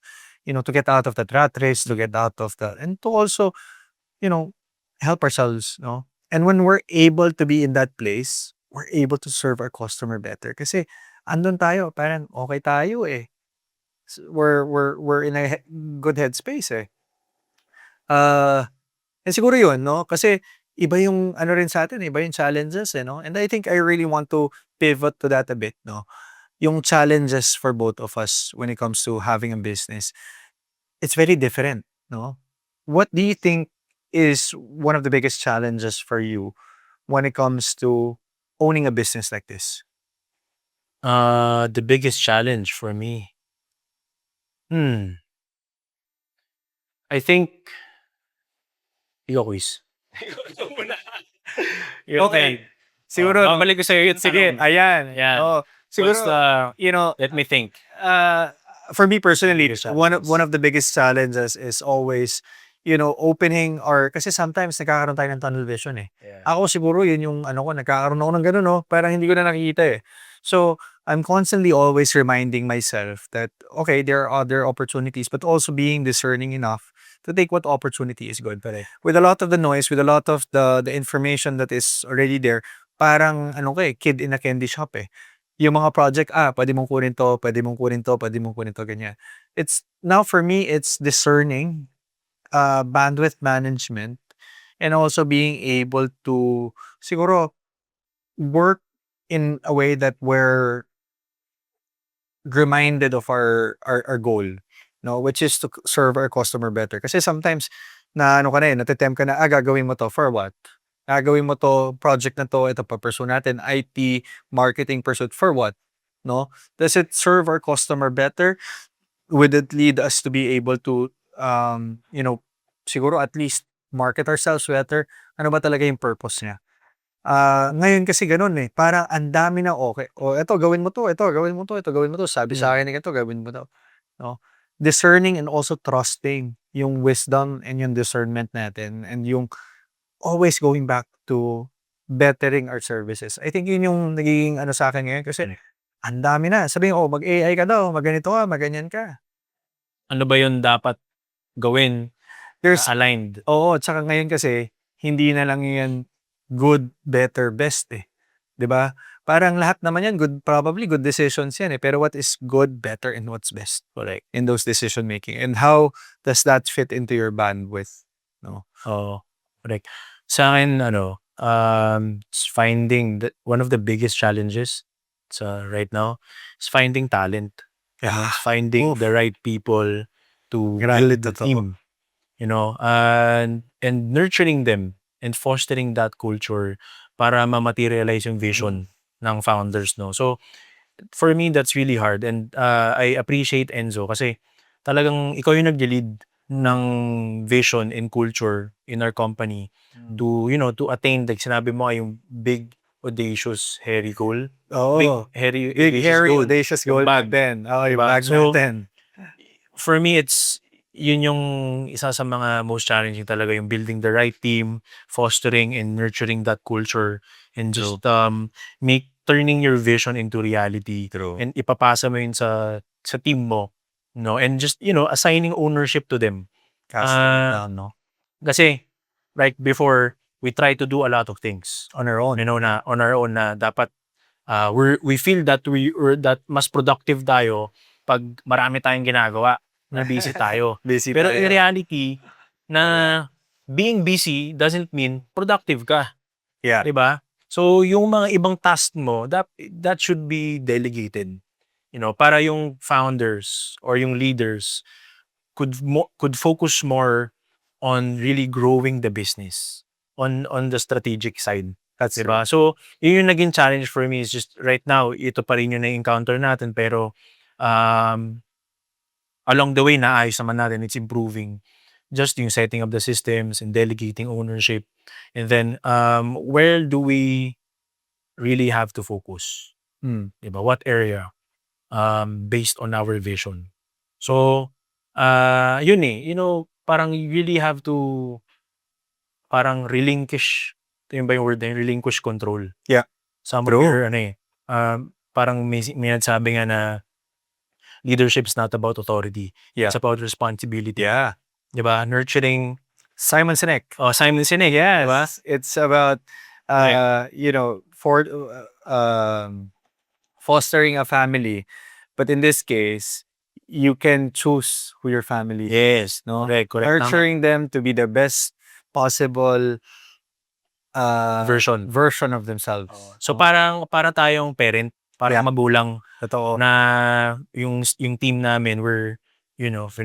to get out of that rat race, to get out of that, and to also, you know, help ourselves, no? And when we're able to be in that place, we're able to serve our customer better. Kasi andun tayo, parang okay tayo eh. We're in a good headspace eh. Uh, and siguro yun, no? Kasi iba yung ano rin sa atin, iba yung challenges eh, no? And I think I really want to pivot to that a bit, no? Yung challenges for both of us when it comes to having a business, it's very different, no? What do you think is one of the biggest challenges for you when it comes to owning a business like this? The biggest challenge for me. I think ikaw, quiz. Ikaw muna. Okay. Siguro, babalik ko sa'yo yung sige, tanong. ayan. Yan. Oh, siguro, Let me think. for me personally, Biggest one challenges. of the biggest challenges is always, opening or kasi sometimes nagkakaroon tayo ng tunnel vision eh. Yeah. Ako siguro yun yung ano ko, nagkakaroon ako ng ganun, no? Parang hindi ko na nakikita eh. So, I'm constantly always reminding myself that, okay, there are other opportunities, but also being discerning enough to take what opportunity is good. Correct. With a lot of the noise, with a lot of the information that is already there, parang kid in a candy shop eh. Yung mga project, pwede mong kunin to, pwede mong kunin to, pwede mong kunin to, ganyan. It's, now for me, it's discerning, bandwidth management, and also being able to, siguro, work in a way that we're reminded of our goal, no, which is to serve our customer better. Kasi sometimes na ano ka na natitempt ka na, gagawin mo to for what? Gagawin mo to, project na to, ito pa-pursue natin, IT, marketing pursuit, for what? No? Does it serve our customer better? Would it lead us to be able to, siguro at least market ourselves better? Ano ba talaga yung purpose niya? Ngayon kasi gano'n, eh, parang ang dami na, okay, "Oh, eto gawin mo 'to, eto gawin mo 'to, eto gawin mo 'to, sabi sa'kin ni ganito gawin mo 'to." 'No? Discerning and also trusting yung wisdom and yung discernment natin and yung always going back to bettering our services. I think yun yung nagiging ano sa'kin ngayon kasi ang dami na. Sabihin, "Oh, mag-AI ka daw, mag-ganito ka, mag-ganyan ka." Ano ba yung dapat gawin na There's aligned? Oo, tsaka ngayon kasi hindi na lang yan good, better, best, eh, 'di ba? Parang lahat naman yan, probably good decisions yan eh. Pero what is good, better, and what's best Correct. in those decision making? And how does that fit into your bandwidth? No? Oo, correct. Sa'kin ano, finding one of the biggest challenges sa right now is finding talent. Yeah. It's finding the Oof. right people to Grabe, build the totoo. team, and nurturing them and fostering that culture para ma-materialize yung vision ng founders, no? So, for me, that's really hard and, I appreciate Enzo kasi talagang ikaw yung nagli-lead ng vision and culture in our company to, to attain like sinabi mo nga yung big, audacious, hairy goal. Oo. Hairy, Big, audacious hairy, goal. audacious Yung goal bag, natin. Oo, yung diba? bag So, natin. for me, yun yung isa sa mga most challenging talaga, yung building the right team, fostering and nurturing that culture, and True. just turning your vision into reality. True. And ipapasa mo yun sa team mo, no? And just, assigning ownership to them. Casting it down, no? Kasi, like before, we try to do a lot of things. On our own. Na on our own na dapat we feel that that mas productive tayo pag marami tayong ginagawa, na busy tayo. Busy Pero in tayo. reality, na being busy doesn't mean productive ka, Yeah. 'di ba? So yung mga ibang task mo, that should be delegated. Para yung founders or yung leaders could focus more on really growing the business on the strategic side. That's true. Diba? So, yun yung naging challenge for me is just right now, ito pa rin yung na-encounter natin pero along the way, naayos naman natin. It's improving. Just yung setting up the systems and delegating ownership. And then, where do we really have to focus? Diba? What area? Based on our vision. So, yun eh. Parang you really have to parang relinquish. Ito yung ba yung word na yun? Relinquish control. Yeah. Some of True. your, parang may nagsabi nga na leadership is not about authority. Yeah. It's about responsibility. Yeah. Diba? Nurturing. Simon Sinek. Oh, Simon Sinek. Yes. Diba? It's about, fostering a family. But in this case, you can choose who your family Yes. no? Correct. Nurturing them to be the best possible Version. version of themselves. So no? para tayong parent, parang Yeah. magulang Totoo. na yung team namin, we're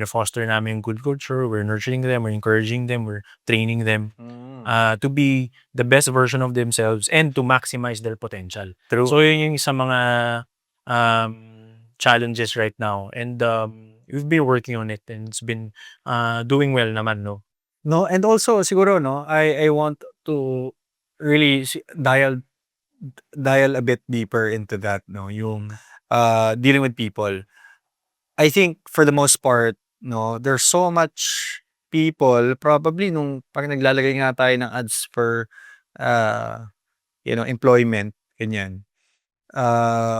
foster namin yung good culture, we're nurturing them, we're encouraging them, we're training them to be the best version of themselves and to maximize their potential. True. So yun yung sa mga challenges right now, and we've been working on it and it's been doing well naman, no? No, and also siguro no, I want to really dial a bit deeper into that, no, yung dealing with people. I think for the most part, no, there's so much people probably nung pag naglalagay nga tayo ng ads for employment, ganyan.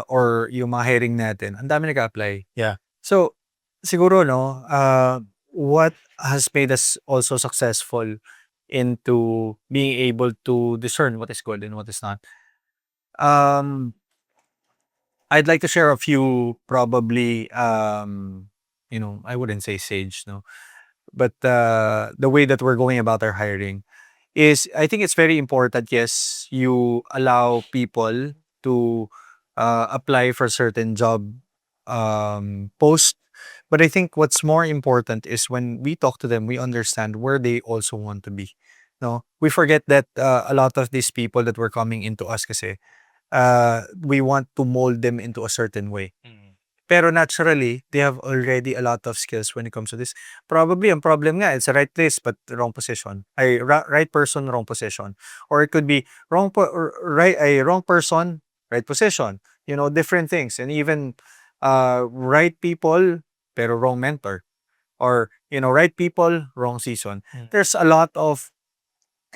Or yung mga hiring natin, ang dami nag-apply. Yeah. So, siguro, no, what has made us also successful into being able to discern what is good and what is not. I'd like to share a few probably, I wouldn't say sage, no, but the way that we're going about our hiring is, I think it's very important. Yes, you allow people to apply for certain job post, but I think what's more important is when we talk to them, we understand where they also want to be. No, we forget that a lot of these people that were coming into us kasi we want to mold them into a certain way. Pero naturally, they have already a lot of skills when it comes to this. Probably, ang problem nga, it's the right place but wrong position. Right person, wrong position. Or it could be wrong person, right position. Different things. And even right people, pero wrong mentor. Or, right people, wrong season. There's a lot of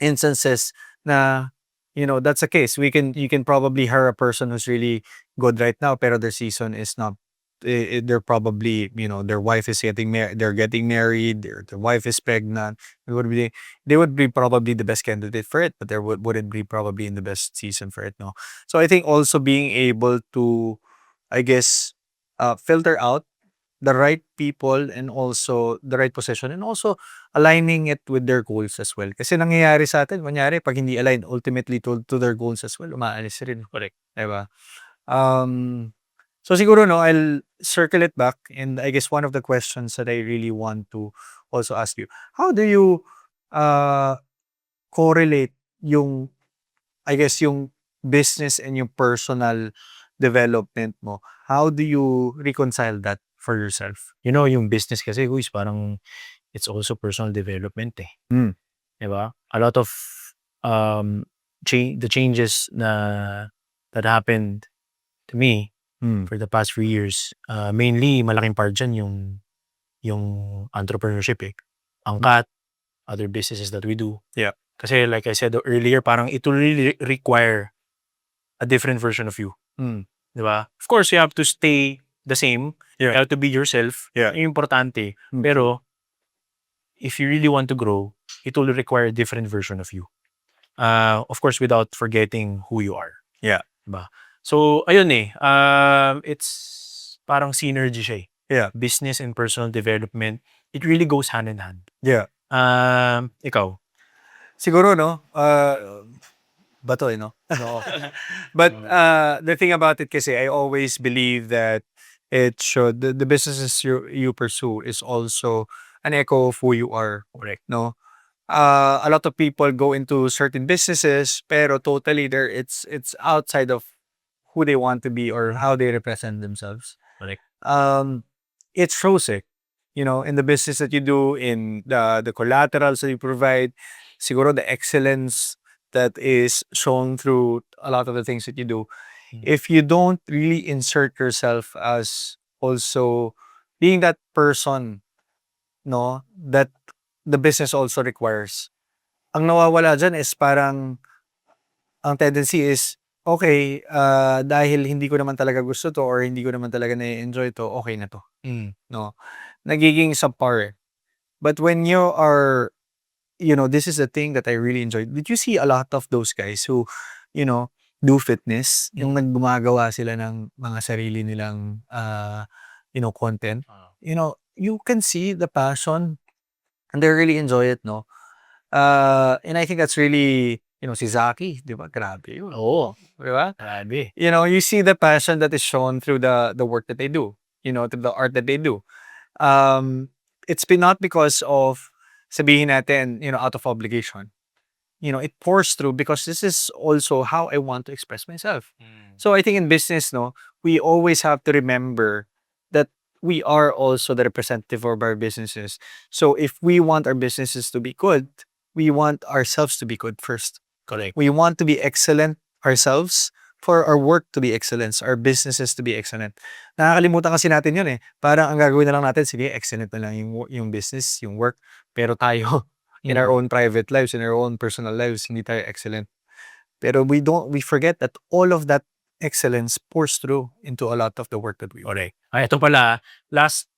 instances na, that's the case. You can probably hire a person who's really good right now, pero their season is not they're probably, their wife is getting married, they're getting married, their wife is pregnant. It would be they would be probably the best candidate for it, but there wouldn't be probably in the best season for it, no. So I think also being able to, I guess, filter out the right people and also the right position and also aligning it with their goals as well. Kasi nangyayari sa atin, kunyari, pag hindi aligned ultimately to their goals as well, umaalis rin. Correct. Diba? So siguro, no, I'll circle it back, and I guess one of the questions that I really want to also ask you, how do you uh, correlate yung, I guess, yung business and yung personal development mo? How do you reconcile that for yourself? Yung business kasi, guys, parang it's also personal development eh. Mm. Diba? A lot of the changes that happened to me Mm. for the past 3 years, mainly malaking part dyan yung entrepreneurship eh. Angkat, other businesses that we do. Yeah. Kasi like I said earlier, parang it will really require a different version of you. Mm. Diba? Of course, you have to stay the same. Yeah. You have to be yourself. Yeah. Yung importante. Mm. Pero, if you really want to grow, it will require a different version of you. Of course, without forgetting who you are. Yeah. Diba? So, ayun eh. It's parang synergy siya eh. Yeah. Business and personal development, it really goes hand in hand. Yeah. Ikaw? Siguro, no? Bato, no? No. But the thing about it kasi, I always believe that the businesses you pursue is also an echo of who you are. Correct. No? A lot of people go into certain businesses, pero totally it's outside of who they want to be or how they represent themselves. Correct. It shows it, in the business that you do, in the collaterals that you provide, siguro the excellence that is shown through a lot of the things that you do. If you don't really insert yourself as also being that person, no, that the business also requires. Ang nawawala dyan is parang, ang tendency is, okay, dahil hindi ko naman talaga gusto to or hindi ko naman talaga na-enjoy to, okay na to. No? Nagiging subpar eh. But when you are, this is the thing that I really enjoy. Did you see a lot of those guys who, do fitness? Yung naggumagawa sila ng mga sarili nilang, content. You can see the passion and they really enjoy it, no? And I think that's really, si Zaki, di ba? Grabe yun. Oo. Di ba? Grabe. You see the passion that is shown through the work that they do, through the art that they do. It's been not because of, sabihin natin, out of obligation. It pours through because this is also how I want to express myself. So I think in business, no, we always have to remember that we are also the representative of our businesses. So if we want our businesses to be good, we want ourselves to be good first. Correct. We want to be excellent ourselves for our work to be excellent, our businesses to be excellent. Nakakalimutan kasi natin yun eh. Parang ang gagawin na lang natin, sige, excellent na lang yung business, yung work. Pero tayo, in our own private lives, in our own personal lives, hindi tayo excellent. Pero we forget that all of that excellence pours through into a lot of the work that we do. Correct. Ito pala, last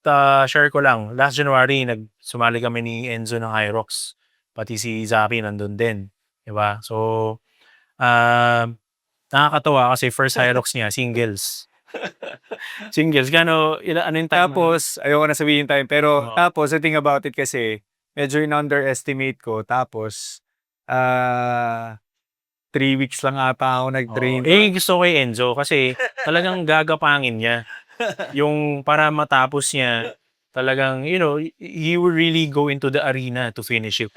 share ko lang, last January, sumali kami ni Enzo ng Hyrox. Pati si Zaki nandun din. Diba? So, nakakatawa kasi first Hyrox niya, singles. Singles. Ano yung time? Tapos, ayoko na sabihin time, pero Oo. tapos, the thing about it kasi, medyo in-underestimate ko. Tapos, 3 weeks lang ata ako nag-train. Gusto ko kay Enzo kasi talagang gagapangin niya. Yung para matapos niya, talagang, he will really go into the arena to finish it.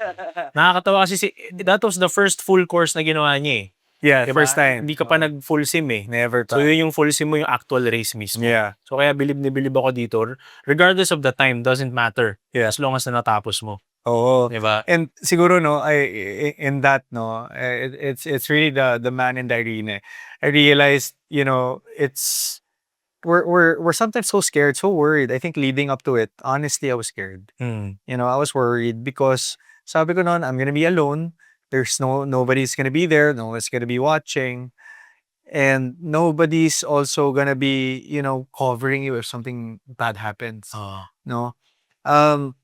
Nakakatawa kasi that was the first full course na ginawa niya eh. Yeah, Diba? first time. Hindi ka pa nag-full sim eh. Never So yun yung full sim mo, yung actual race mismo. Yeah. So kaya bilib ako dito. Regardless of the time, doesn't matter. Yeah. As long as na natapos mo. Oo. Diba? And siguro, no, in that, no, it's really the man in the arena. I realized, it's, we're sometimes so scared, so worried. I think leading up to it, honestly, I was scared. I was worried because sabi ko noon, I'm gonna be alone. There's nobody's gonna be there. No one's gonna be watching. and nobody's also gonna be, covering you if something bad happens. No? Um,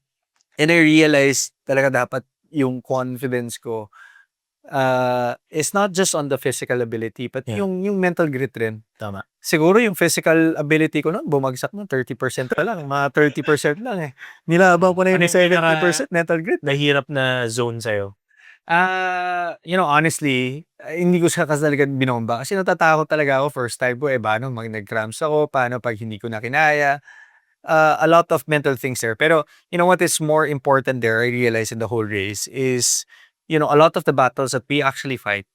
and I realized talaga dapat yung confidence ko is not just on the physical ability, but Yeah. yung mental grit rin. Tama. Siguro yung physical ability ko nun, bumagsak nun, 30% pa lang, mga 30% lang eh. Nilaban ko na Ano yung yung pinaka 70% mental grit. nahirap na zone sa'yo? Honestly, hindi ko siya kasi talaga binomba kasi natatakot talaga ako first time ko, paano 'pag nag-cramps ako, paano 'pag hindi ko na kinaya. A lot of mental things there. Pero you know what is more important there, I realized in the whole race is, a lot of the battles that we actually fight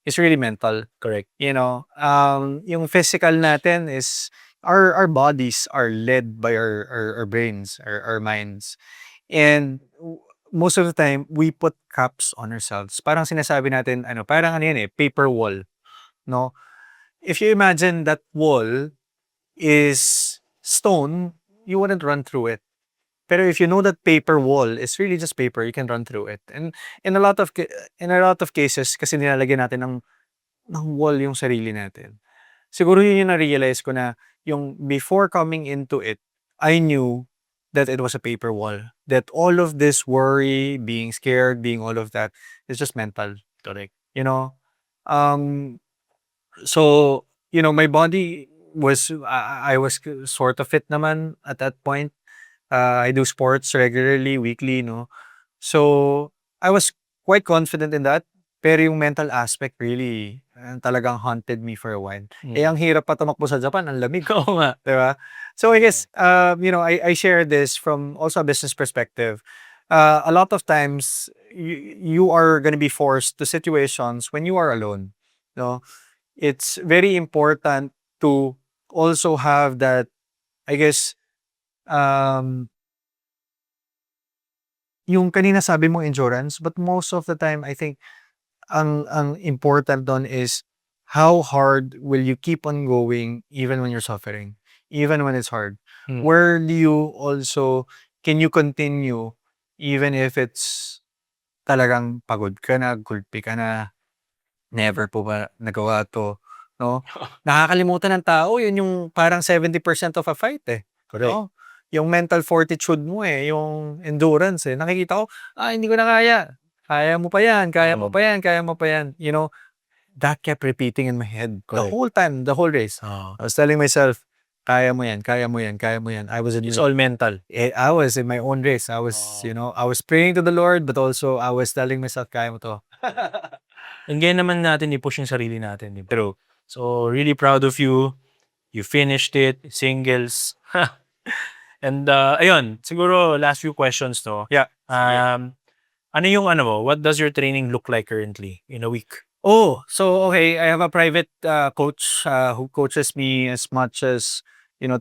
is really mental. Correct. Yung physical natin is our bodies are led by our brains, our minds. And most of the time, we put caps on ourselves. Parang sinasabi natin, parang ano yan paper wall. No? If you imagine that wall is stone, you wouldn't run through it. Pero if you know that paper wall is really just paper, you can run through it. And in a lot of cases, kasi nilalagyan natin ng wall yung sarili natin. Siguro yun yung na-realize ko na yung before coming into it, I knew that it was a paper wall. That all of this worry, being scared, being all of that is just mental. Correct. You know? Um, so, my body was, I was sort of fit naman at that point. I do sports regularly, weekly, no? So, I was quite confident in that. Pero yung mental aspect really talagang haunted me for a while. Ang hirap pa tumakbo sa Japan, ang lamig. Oo nga. Diba? So I guess, I share this from also a business perspective. A lot of times, you are gonna be forced to situations when you are alone. No? It's very important to also have that, I guess, um, yung kanina sabi mo endurance, but most of the time, I think, ang important doon is how hard will you keep on going even when you're suffering, even when it's hard. Where do you also, can you continue even if it's talagang pagod ka na, gulpi ka na, never po ba nagawa 'to, 'no? Nakakalimutan ng tao, yun yung parang 70% of a fight, eh, Correct. 'no? Yung mental fortitude mo, yung endurance, eh. Nakikita ko, hindi ko na kaya. Kaya mo pa yan, kaya mo pa yan, kaya mo pa yan. That kept repeating in my head the Correct. whole time, the whole race. Oo. I was telling myself, kaya mo yan, kaya mo yan, kaya mo yan. It's all mental. I was in my own race. I was, I was praying to the Lord, but also I was telling myself, kaya mo 'to. And ganyan naman natin i-push yung sarili natin, di ba? True. So, really proud of you. You finished it, singles. And ayun, siguro last few questions, no? Yeah. Sige. Ano yung what does your training look like currently in a week? Oh, so okay, I have a private coach who coaches me as much as,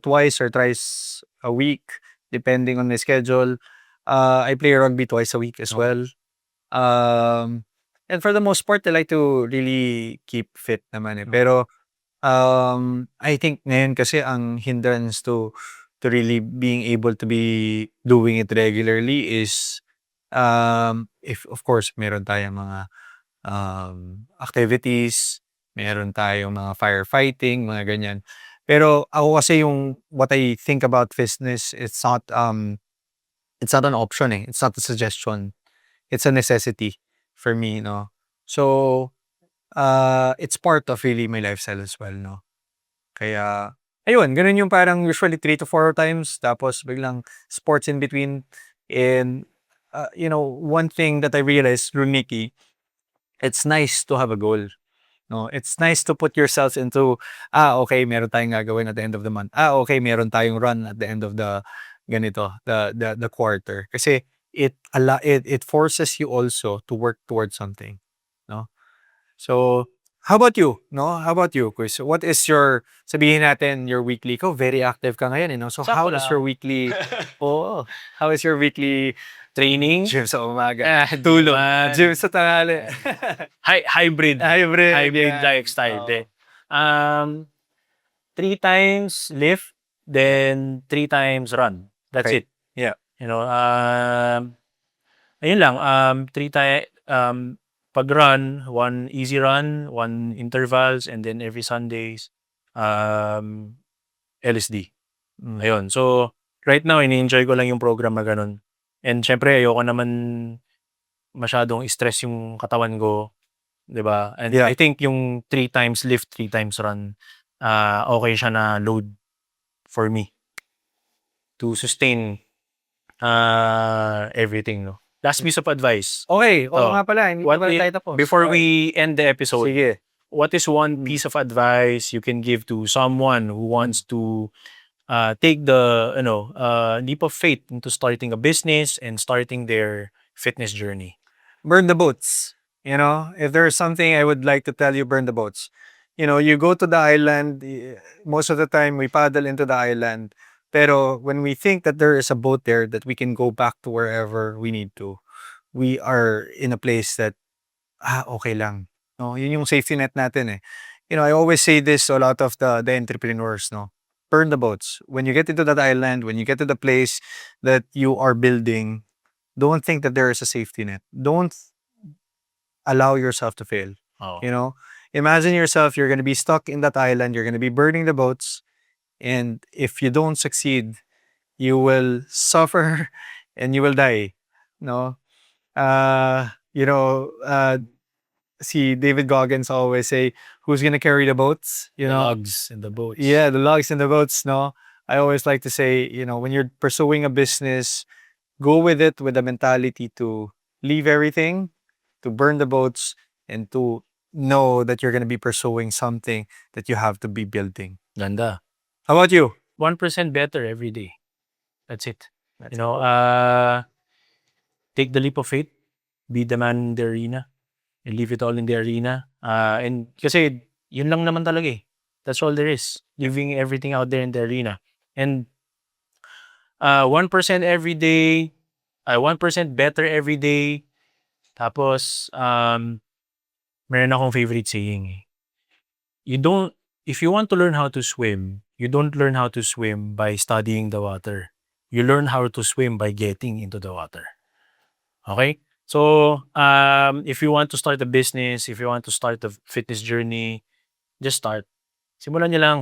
twice or thrice a week, depending on my schedule. I play rugby twice a week as Okay. well. And for the most part, I like to really keep fit naman eh. Okay. Pero I think ngayon kasi ang hindrance to really being able to be doing it regularly is, if of course meron tayong mga activities, meron tayong mga firefighting, mga ganyan. Pero ako kasi yung what I think about fitness, it's not an option eh. It's not a suggestion. It's a necessity for me, no? So, it's part of really my lifestyle as well, no? Kaya, ayun, ganun yung parang usually 3 to 4 times, tapos biglang sports in between. And, one thing that I realized through Nikki, it's nice to have a goal. No, it's nice to put yourselves into, okay, meron tayong gagawin at the end of the month. Okay, meron tayong run at the end of the ganito, the quarter. Kasi it forces you also to work towards something, no? So, how about you? No? How about you, Chris? What is your, sabihin natin, your weekly? Ikaw, very active ka ngayon, So, how Sakto is your lang. weekly, oh, how is your weekly Training? gym sa umaga? Di Tulog. naman. Gym sa tanghali. Hybrid. Hybrid. Hybrid yan. lifestyle. Oo. Um, 3 times lift, then 3 times run. That's Okay. it. Yeah. Ayun lang, pag run, one easy run, one intervals, and then every Sundays, LSD. Ayun. So, right now, ini-enjoy ko lang yung program na ganun. And syempre, ayoko naman masyadong stress yung katawan ko, 'di ba? And Yeah. I think yung 3 times lift, 3 times run, okay siya na load for me to sustain everything, no? Last piece of advice. Okay, oo Oh, nga pala, hindi pa What pala i- tayo tapos. before Okay. we end the episode, Sige. what is one piece of advice you can give to someone who wants to take the leap of faith into starting a business and starting their fitness journey? Burn the boats. You know, if there's something I would like to tell you, burn the boats. You know, you go to the island, most of the time we paddle into the island. Pero when we think that there is a boat there that we can go back to wherever we need to, we are in a place that, okay lang. No, yun yung safety net natin eh. You know, I always say this to a lot of the entrepreneurs, no? Burn the boats. When you get into that island, when you get to the place that you are building, don't think that there is a safety net. Don't allow yourself to fail. Oh. You know, imagine yourself, you're going to be stuck in that island, you're going to be burning the boats. And if you don't succeed, you will suffer and you will die. No? You know, see David Goggins always say, who's going to carry the boats? You The know, logs and the boats. yeah, the logs and the boats. No, I always like to say, you know, when you're pursuing a business, go with it with a mentality to leave everything, to burn the boats, and to know that you're going to be pursuing something that you have to be building. Ganda. How about you? 1% better every day. That's it. That's You know, take the leap of faith, be the man in the arena, and leave it all in the arena. And kasi yun lang naman talaga eh. That's all there is. Leaving everything out there in the arena. And 1% every day, 1% better every day. Tapos, meron akong favorite saying eh. If you want to learn how to swim, you don't learn how to swim by studying the water. You learn how to swim by getting into the water. Okay? So, if you want to start a business, if you want to start a fitness journey, just start. Simulan niyo lang.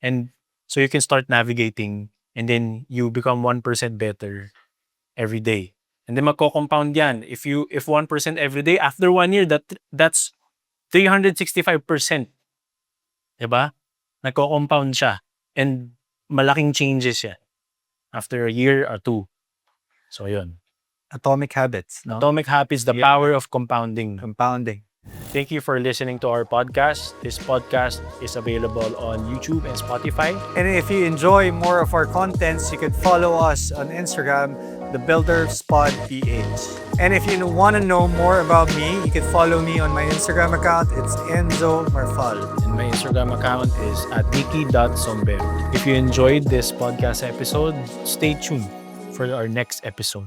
And so you can start navigating and then you become 1% better every day. And then magko-compound yan. If 1% every day, after 1 year, that's 365%. Diba? Nagko-compound siya. And malaking changes yan after a year or 2. So, yun. Atomic habits. No? Atomic habits, the Yeah. power of compounding. Compounding. Thank you for listening to our podcast. This podcast is available on YouTube and Spotify. And if you enjoy more of our contents, you can follow us on Instagram, The Builder Spot PH. And if you want to know more about me, you can follow me on my Instagram account. It's Enzo Marfal. And my Instagram account is @nikki.sombero. If you enjoyed this podcast episode, stay tuned for our next episode.